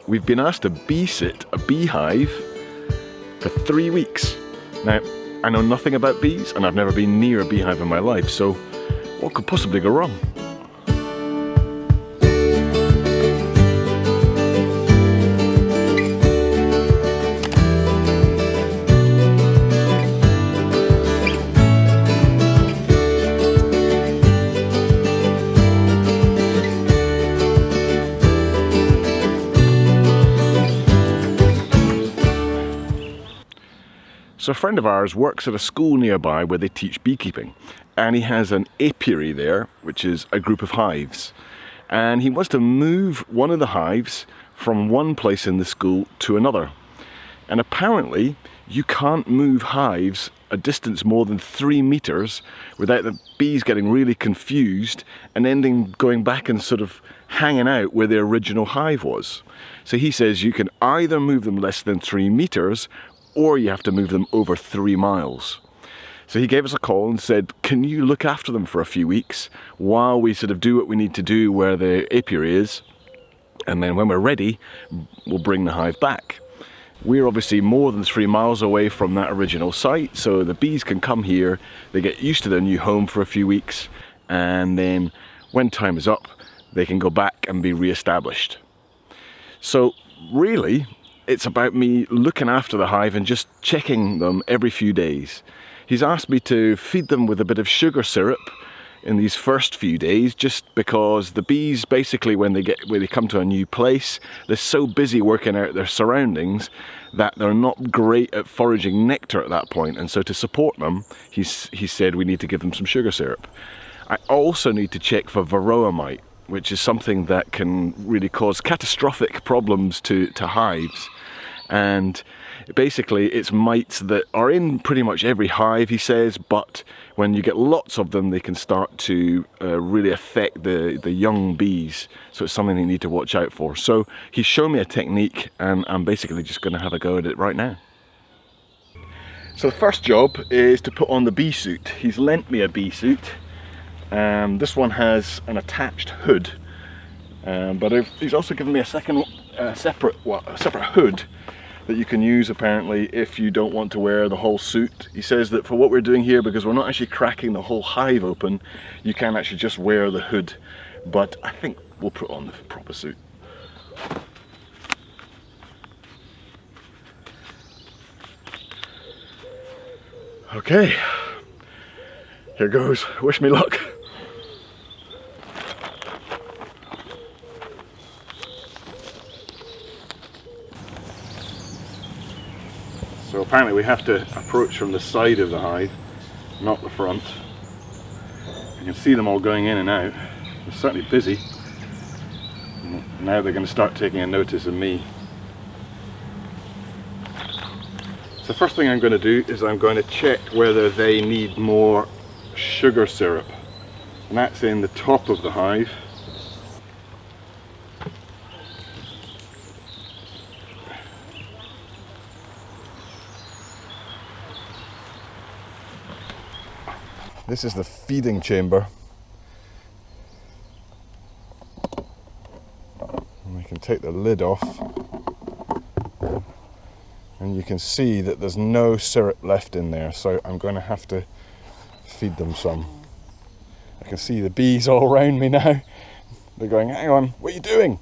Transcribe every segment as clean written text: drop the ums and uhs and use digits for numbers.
we've been asked to bee sit a beehive for 3 weeks. Now, I know nothing about bees and I've never been near a beehive in my life, so what could possibly go wrong? So a friend of ours works at a school nearby where they teach beekeeping, and he has an apiary there, which is a group of hives, and he wants to move one of the hives from one place in the school to another. And apparently you can't move hives a distance more than 3 meters without the bees getting really confused and going back and sort of hanging out where the original hive was. So he says you can either move them less than 3 meters or you have to move them over 3 miles. So he gave us a call and said, can you look after them for a few weeks while we sort of do what we need to do where the apiary is, and then when we're ready, we'll bring the hive back. We're obviously more than 3 miles away from that original site, so the bees can come here, they get used to their new home for a few weeks, and then when time is up, they can go back and be re-established. So really, it's about me looking after the hive and just checking them every few days. He's asked me to feed them with a bit of sugar syrup in these first few days, just because the bees basically when they come to a new place, they're so busy working out their surroundings that they're not great at foraging nectar at that point, and so to support them, he said we need to give them some sugar syrup. I also need to check for varroa mite, which is something that can really cause catastrophic problems to hives. And basically it's mites that are in pretty much every hive, he says, but when you get lots of them, they can start to really affect the young bees. So it's something you need to watch out for. So he's shown me a technique and I'm basically just going to have a go at it right now. So the first job is to put on the bee suit. He's lent me a bee suit. This one has an attached hood, but he's also given me a separate hood that you can use apparently if you don't want to wear the whole suit. He says that for what we're doing here, because we're not actually cracking the whole hive open, you can actually just wear the hood, but I think we'll put on the proper suit. Okay, here goes. Wish me luck. So apparently we have to approach from the side of the hive, not the front. You can see them all going in and out. They're certainly busy. Now they're going to start taking a notice of me. So the first thing I'm going to do is I'm going to check whether they need more sugar syrup. And that's in the top of the hive. This is the feeding chamber. And I can take the lid off. And you can see that there's no syrup left in there, so I'm going to have to feed them some. I can see the bees all around me now. They're going, hang on, what are you doing?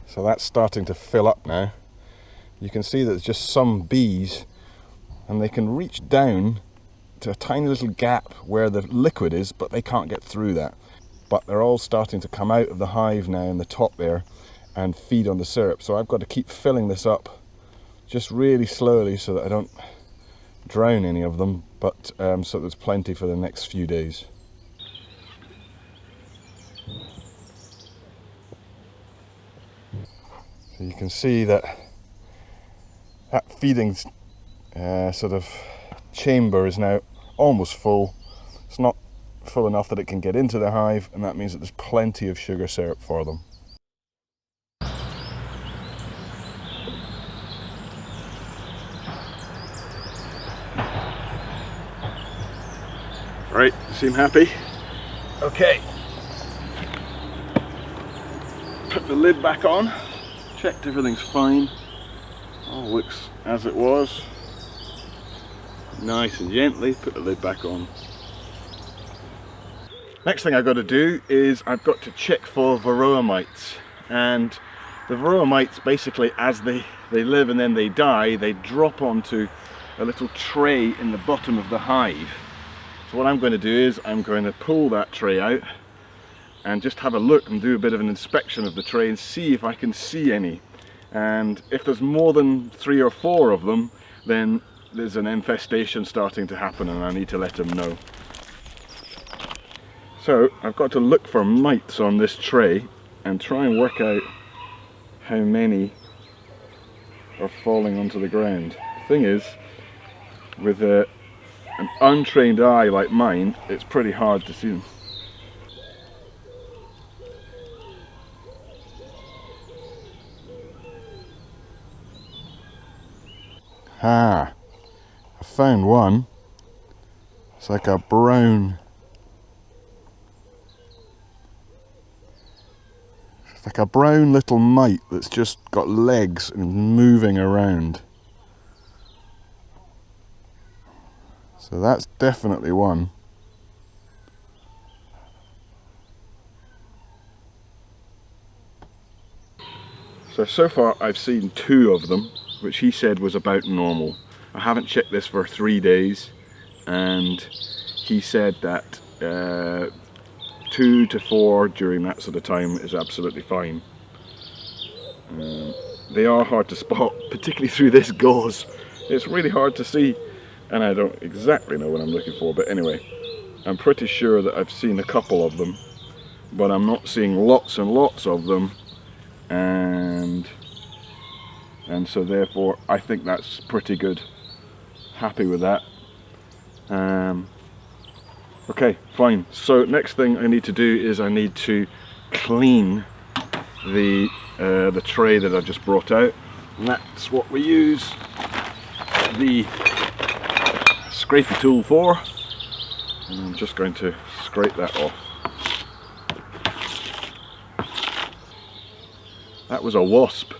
So that's starting to fill up now. You can see that there's just some bees and they can reach down to a tiny little gap where the liquid is, but they can't get through that. But they're all starting to come out of the hive now in the top there and feed on the syrup. So I've got to keep filling this up just really slowly so that I don't drown any of them, but so there's plenty for the next few days. So you can see that feeding sort of chamber is now almost full. It's not full enough that it can get into the hive, and that means that there's plenty of sugar syrup for them. Right, seem happy? Okay. Put the lid back on. Checked everything's fine. All looks as it was. Nice and gently put the lid back on. Next thing I've got to do is I've got to check for varroa mites. And the varroa mites, basically, as they live and then they die, they drop onto a little tray in the bottom of the hive. So what I'm going to do is I'm going to pull that tray out and just have a look and do a bit of an inspection of the tray and see if I can see any. And if there's more than 3 or 4 of them, then there's an infestation starting to happen and I need to let them know. So I've got to look for mites on this tray and try and work out how many are falling onto the ground. The thing is, with an untrained eye like mine, it's pretty hard to see them. Ah, I found one. It's like a brown, little mite that's just got legs and moving around. So that's definitely one. So far I've seen 2 of them, which he said was about normal. I haven't checked this for 3 days, and he said that 2 to 4 during that sort of time is absolutely fine. They are hard to spot, particularly through this gauze. It's really hard to see, and I don't exactly know what I'm looking for, but anyway, I'm pretty sure that I've seen a couple of them, but I'm not seeing lots and lots of them, and so therefore I think that's pretty good. Happy with that. Okay, fine. So next thing I need to do is I need to clean the tray that I've just brought out, and that's what we use the scrapey tool for, and I'm just going to scrape that off. That was a wasp.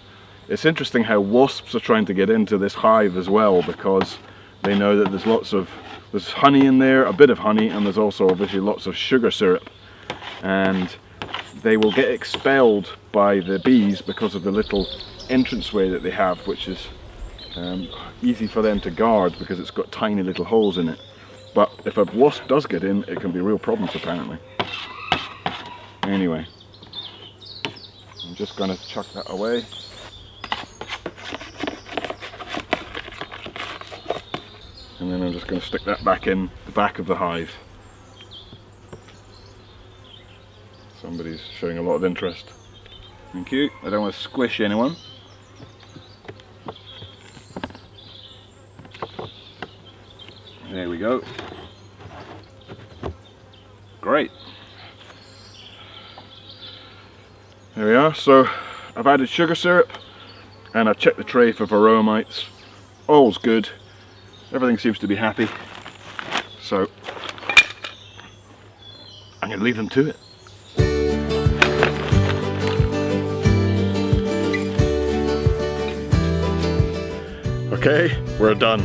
It's interesting how wasps are trying to get into this hive as well, because they know that there's honey in there, a bit of honey, and there's also obviously lots of sugar syrup, and they will get expelled by the bees because of the little entranceway that they have, which is easy for them to guard because it's got tiny little holes in it. But if a wasp does get in, it can be real problems apparently. Anyway, I'm just going to chuck that away. And then I'm just going to stick that back in the back of the hive. Somebody's showing a lot of interest. Thank you. I don't want to squish anyone. There we go. Great. There we are. So I've added sugar syrup and I've checked the tray for varroa mites. All's good. Everything seems to be happy. So I'm going to leave them to it. Okay, we're done.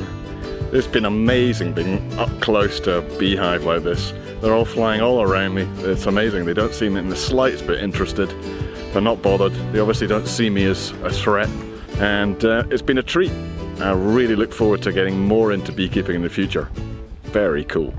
It's been amazing being up close to a beehive like this. They're all flying all around me. It's amazing. They don't seem in the slightest bit interested. They're not bothered. They obviously don't see me as a threat. And it's been a treat. I really look forward to getting more into beekeeping in the future. Very cool.